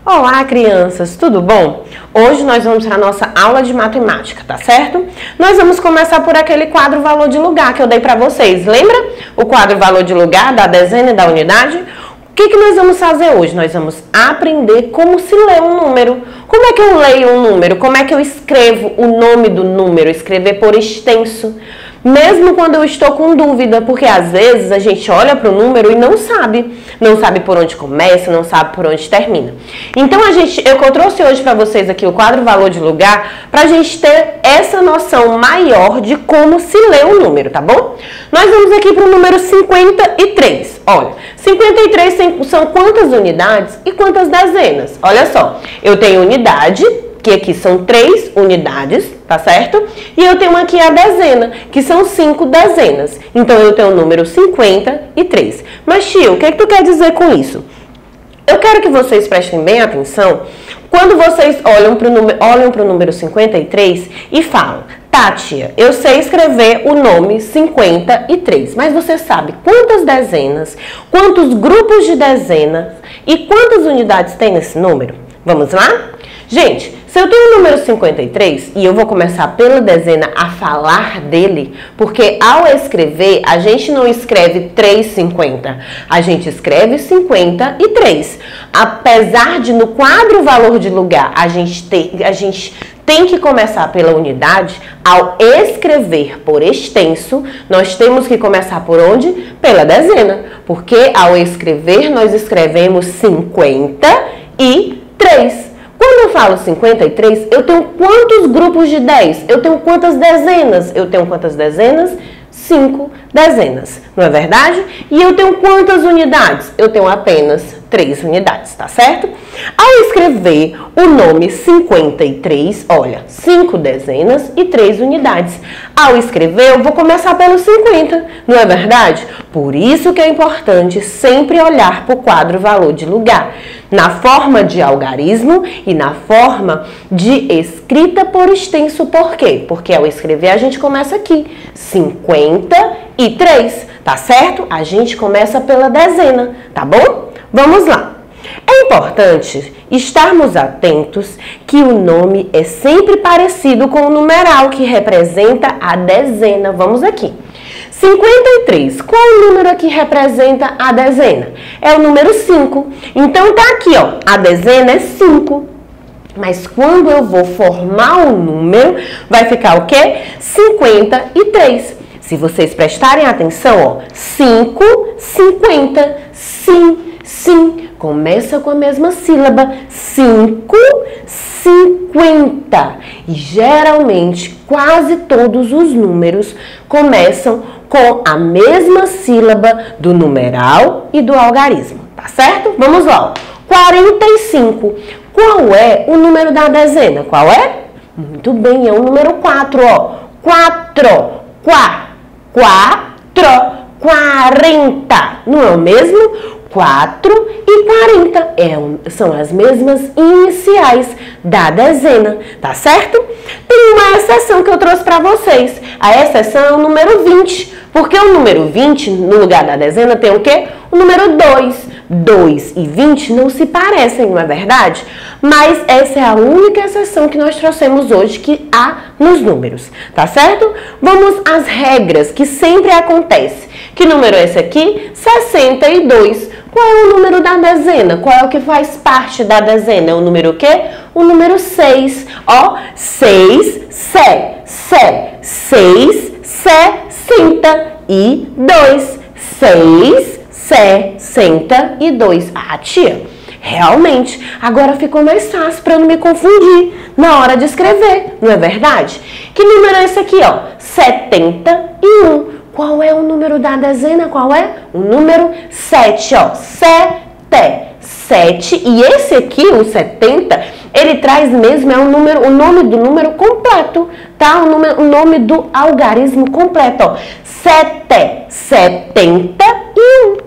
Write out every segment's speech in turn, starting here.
Olá, crianças, tudo bom? Hoje nós vamos para a nossa aula de matemática, tá certo? Nós vamos começar por aquele quadro valor de lugar que eu dei para vocês. Lembra? O quadro valor de lugar da dezena e da unidade? O que nós vamos fazer hoje? Nós vamos aprender como se lê um número. Como é que eu leio um número? Como é que eu escrevo o nome do número? Escrever por extenso. Mesmo quando eu estou com dúvida, porque às vezes a gente olha para o número e não sabe por onde começa, não sabe por onde termina. Então eu trouxe hoje para vocês aqui o quadro valor de lugar para a gente ter essa noção maior de como se lê um número, tá bom? Nós vamos aqui para o número 53. Olha, 53 são quantas unidades e quantas dezenas? Olha só, eu tenho unidade, que aqui são 3 unidades, tá certo? E eu tenho aqui a dezena, que são 5 dezenas. Então, eu tenho o número 53. Mas, tio, o que tu quer dizer com isso? Eu quero que vocês prestem bem atenção quando vocês olham para o número 53 e falam: tá, tia, eu sei escrever o nome 53, mas você sabe quantas dezenas, quantos grupos de dezenas e quantas unidades tem nesse número? Vamos lá? Gente, se eu tenho o número 53 e eu vou começar pela dezena a falar dele, porque ao escrever, a gente não escreve 350, a gente escreve 53. Apesar de no quadro valor de lugar a gente tem que começar pela unidade, ao escrever por extenso, nós temos que começar por onde? Pela dezena, porque ao escrever nós escrevemos 53. Quando eu falo 53, eu tenho quantos grupos de 10? Eu tenho quantas dezenas? Eu tenho quantas dezenas? 5 dezenas, não é verdade? E eu tenho quantas unidades? Eu tenho apenas 3 unidades, tá certo? Ao escrever o nome 53, olha, 5 dezenas e 3 unidades. Ao escrever, eu vou começar pelo 50, não é verdade? Por isso que é importante sempre olhar para o quadro valor de lugar, na forma de algarismo e na forma de escrita por extenso. Por quê? Porque ao escrever a gente começa aqui, 53, tá certo? A gente começa pela dezena, tá bom? Vamos lá. É importante estarmos atentos que o nome é sempre parecido com o numeral que representa a dezena. Vamos aqui. 53. Qual o número que representa a dezena? É o número 5. Então, tá aqui, ó. A dezena é 5. Mas quando eu vou formar o número, vai ficar o quê? 53. Se vocês prestarem atenção, ó. 5, 50. Sim, sim. Começa com a mesma sílaba. 5, 50. E geralmente, quase todos os números começam com a mesma sílaba do numeral e do algarismo, tá certo? Vamos lá, 45. Qual é o número da dezena? Qual é? Muito bem, é o número 4, ó. 4, 40. Não é o mesmo? 4 e 40 são as mesmas iniciais da dezena, tá certo? Tem uma exceção que eu trouxe para vocês. A exceção é o número 20, porque o número 20, no lugar da dezena, tem o quê? O número 2. 2 e 20 não se parecem, não é verdade? Mas essa é a única exceção que nós trouxemos hoje que há nos números, tá certo? Vamos às regras que sempre acontecem. Que número é esse aqui? 62. Qual é o número da dezena? Qual é o que faz parte da dezena? É o número o quê? O número 6. Ó, 6, 62. 662. Ah, tia, realmente, agora ficou mais fácil para eu não me confundir na hora de escrever, não é verdade? Que número é esse aqui, ó? 71. Qual é o número da dezena? Qual é? O número 7, ó. 7. E esse aqui, o 70, ele traz mesmo, é o nome do número completo, tá? O nome do algarismo completo, ó. 71.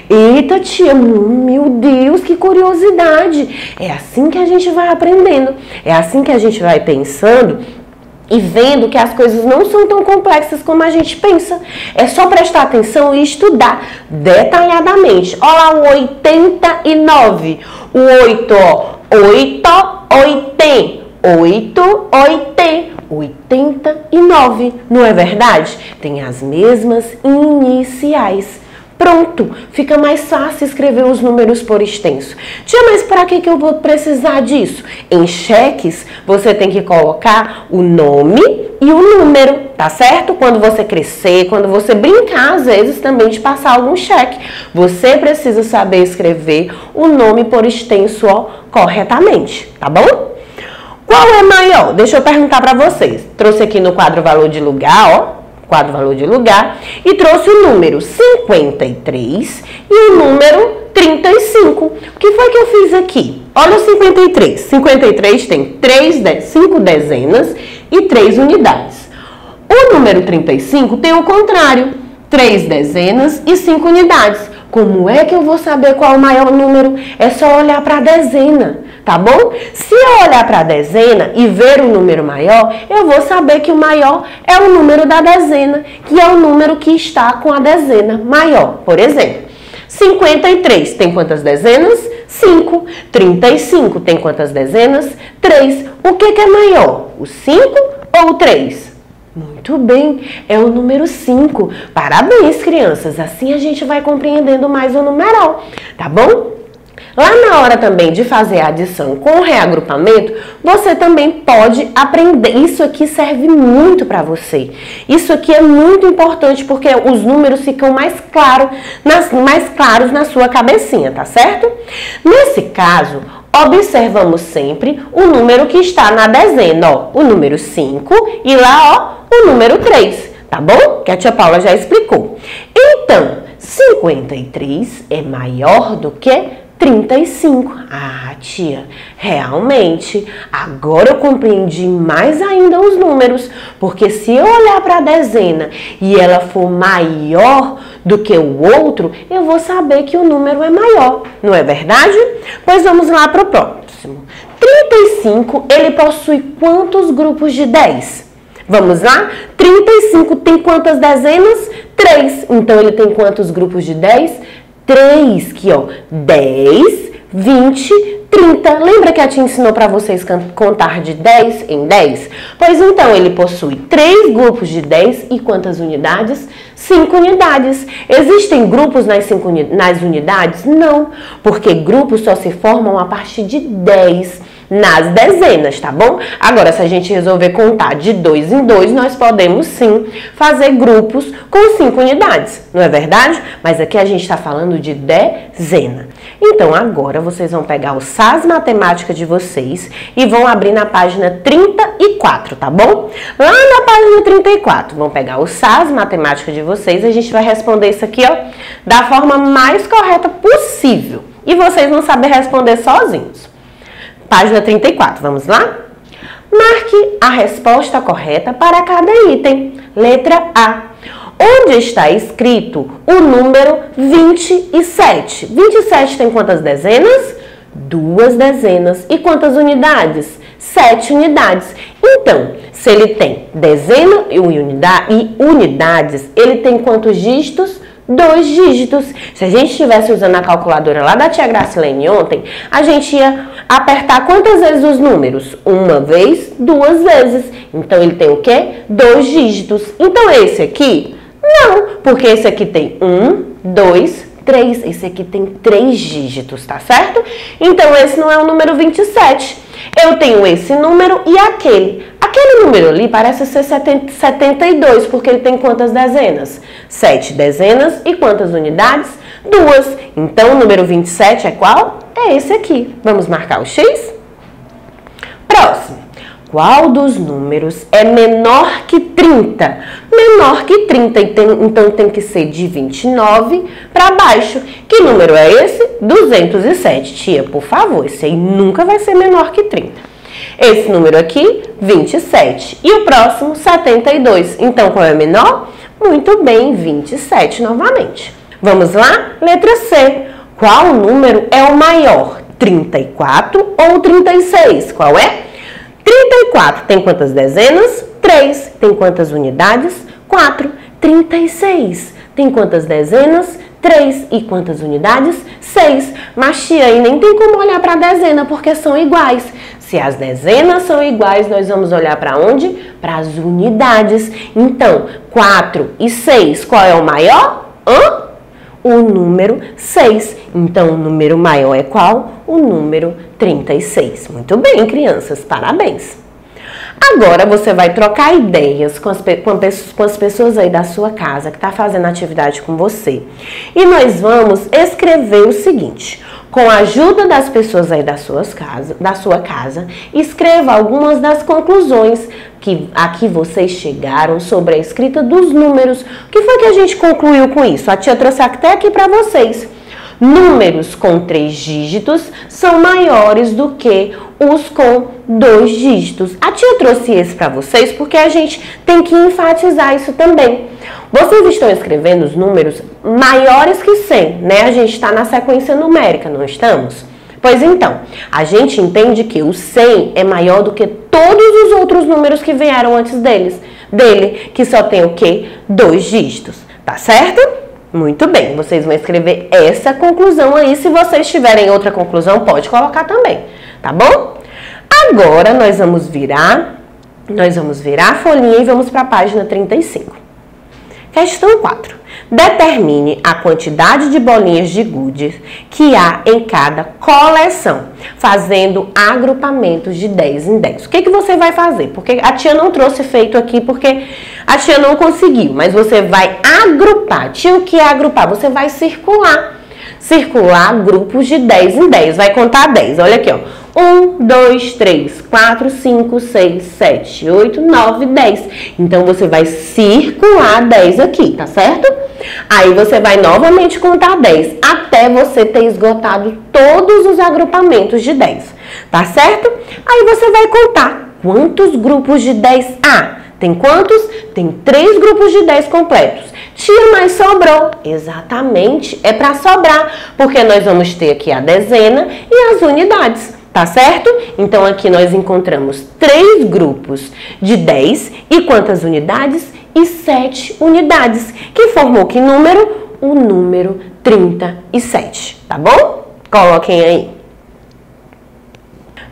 Eita, tia, meu Deus, que curiosidade! É assim que a gente vai aprendendo, é assim que a gente vai pensando e vendo que as coisas não são tão complexas como a gente pensa. É só prestar atenção e estudar detalhadamente. Olha lá o 89. O 8, ó, 8, 89, não é verdade? Tem as mesmas iniciais. Pronto, fica mais fácil escrever os números por extenso. Tia, mas para que eu vou precisar disso? Em cheques, você tem que colocar o nome e o número, tá certo? Quando você crescer, quando você brincar, às vezes também de passar algum cheque, você precisa saber escrever o nome por extenso, ó, corretamente, tá bom? Qual é maior? Deixa eu perguntar para vocês. Trouxe aqui no quadro valor de lugar, ó. Quadro valor de lugar, e trouxe o número 53 e o número 35. O que foi que eu fiz aqui? Olha o 53. 53 tem 5 dezenas e 3 unidades. O número 35 tem o contrário, 3 dezenas e 5 unidades. Como é que eu vou saber qual é o maior número? É só olhar para a dezena, tá bom? Se eu olhar para a dezena e ver o número maior, eu vou saber que o maior é o número da dezena, que é o número que está com a dezena maior. Por exemplo, 53 tem quantas dezenas? 5. 35 tem quantas dezenas? 3. O que é maior? O 5 ou o 3? Muito bem, é o número 5. Parabéns, crianças. Assim a gente vai compreendendo mais o numeral, tá bom? Lá na hora também de fazer a adição com reagrupamento, você também pode aprender. Isso aqui serve muito para você. Isso aqui é muito importante porque os números ficam mais claros na sua cabecinha, tá certo? Nesse caso, observamos sempre o número que está na dezena, ó, o número 5 e lá, ó, o número 3, tá bom? Que a tia Paula já explicou. Então, 53 é maior do que 35. Ah, tia, realmente, agora eu compreendi mais ainda os números, porque se eu olhar para a dezena e ela for maior do que o outro, eu vou saber que o número é maior, não é verdade? Pois vamos lá para o próximo. 35, ele possui quantos grupos de 10? Vamos lá? 35 tem quantas dezenas? 3. Então, ele tem quantos grupos de 10? 3, que ó, 10, 20, 30. Lembra que a tia ensinou para vocês contar de 10 em 10? Pois então, ele possui 3 grupos de 10 e quantas unidades? 5 unidades. Existem grupos nas unidades? Não, porque grupos só se formam a partir de 10 nas dezenas, tá bom? Agora, se a gente resolver contar de 2 em 2, nós podemos sim fazer grupos com 5 unidades, não é verdade? Mas aqui a gente está falando de dezena. Então, agora vocês vão pegar o SAS Matemática de vocês e vão abrir na página 34, tá bom? Lá na página 34, vão pegar o SAS Matemática de vocês e a gente vai responder isso aqui, ó, da forma mais correta possível. E vocês vão saber responder sozinhos. Página 34, vamos lá? Marque a resposta correta para cada item. Letra A. Onde está escrito o número 27? 27 tem quantas dezenas? 2 dezenas. E quantas unidades? 7 unidades. Então, se ele tem dezena e unidades, ele tem quantos dígitos? 2 dígitos. Se a gente estivesse usando a calculadora lá da tia Gracilene ontem, a gente ia apertar quantas vezes os números? 1 vez, 2 vezes. Então, ele tem o quê? 2 dígitos. Então, esse aqui, não, porque esse aqui tem 1, 2, 3. Esse aqui tem 3 dígitos, tá certo? Então, esse não é o número 27. Eu tenho esse número e aquele. Aquele número ali parece ser 72, porque ele tem quantas dezenas? 7 dezenas e quantas unidades? 2. Então, o número 27 é qual? É esse aqui. Vamos marcar o X? Próximo. Qual dos números é menor que 30? Menor que 30, então tem que ser de 29 para baixo. Que número é esse? 207. Tia, por favor, esse aí nunca vai ser menor que 30. Esse número aqui, 27. E o próximo, 72. Então, qual é o menor? Muito bem, 27 novamente. Vamos lá? Letra C. Qual número é o maior? 34 ou 36? Qual é? 34 tem quantas dezenas? 3. Tem quantas unidades? 4. 36 tem quantas dezenas? 3. E quantas unidades? 6. Mas tia, aí nem tem como olhar para a dezena, porque são iguais. Se as dezenas são iguais, nós vamos olhar para onde? Para as unidades. Então, 4 e 6, qual é o maior? O número 6. Então, o número maior é qual? O número 36. Muito bem, crianças, parabéns. Agora, você vai trocar ideias com as pessoas aí da sua casa, que está fazendo atividade com você. E nós vamos escrever o seguinte: com a ajuda das pessoas aí da sua casa, escreva algumas das conclusões que aqui vocês chegaram sobre a escrita dos números. O que foi que a gente concluiu com isso? A tia trouxe até aqui para vocês. Números com 3 dígitos são maiores do que os com 2 dígitos. A tia trouxe esse para vocês porque a gente tem que enfatizar isso também. Vocês estão escrevendo os números maiores que 100, né? A gente está na sequência numérica, não estamos? Pois então, a gente entende que o 100 é maior do que todos os outros números que vieram antes dele, que só tem o quê? 2 dígitos, tá certo? Muito bem, vocês vão escrever essa conclusão aí. Se vocês tiverem outra conclusão, pode colocar também, tá bom? Agora, nós vamos virar a folhinha e vamos para a página 35. Questão 4. Determine a quantidade de bolinhas de gude que há em cada coleção, fazendo agrupamentos de 10 em 10. O que você vai fazer? Porque a tia não trouxe feito aqui, porque a tia não conseguiu, mas você vai agrupar. Tia, o que é agrupar? Você vai circular grupos de 10 em 10. Vai contar 10, olha aqui, ó. 1, 2, 3, 4, 5, 6, 7, 8, 9, 10. Então, você vai circular 10 aqui, tá certo? Aí, você vai novamente contar 10, até você ter esgotado todos os agrupamentos de 10, tá certo? Aí, você vai contar quantos grupos de 10 há. Tem quantos? Tem 3 grupos de 10 completos. Tia, mas sobrou. Exatamente, é para sobrar, porque nós vamos ter aqui a dezena e as unidades. Tá certo? Então, aqui nós encontramos 3 grupos de 10 e quantas unidades? E 7 unidades, que formou que número? O número 37, tá bom? Coloquem aí.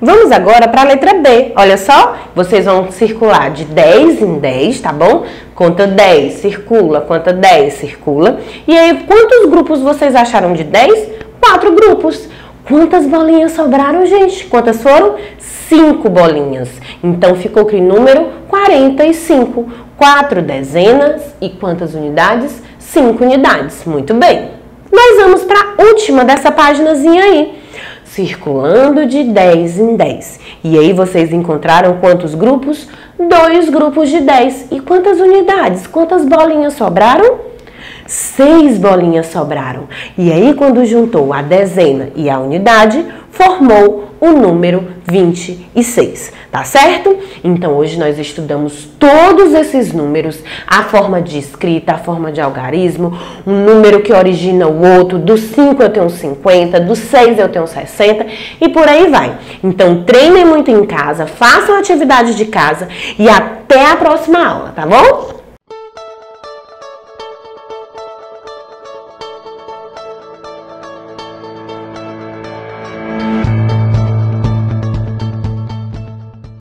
Vamos agora para a letra B. Olha só, vocês vão circular de 10 em 10, tá bom? Conta 10, circula, conta 10, circula. E aí, quantos grupos vocês acharam de 10? 4 grupos. Quantas bolinhas sobraram, gente? Quantas foram? 5 bolinhas. Então, ficou que número 45. 4 dezenas e quantas unidades? 5 unidades. Muito bem. Nós vamos para a última dessa paginazinha aí. Circulando de 10 em 10. E aí, vocês encontraram quantos grupos? 2 grupos de 10. E quantas unidades? Quantas bolinhas sobraram? 6 bolinhas sobraram. E aí, quando juntou a dezena e a unidade, formou o número 26, tá certo? Então, hoje nós estudamos todos esses números, a forma de escrita, a forma de algarismo, um número que origina o outro, do 5 eu tenho 50, do 6 eu tenho 60 e por aí vai. Então, treinem muito em casa, façam atividade de casa e até a próxima aula, tá bom?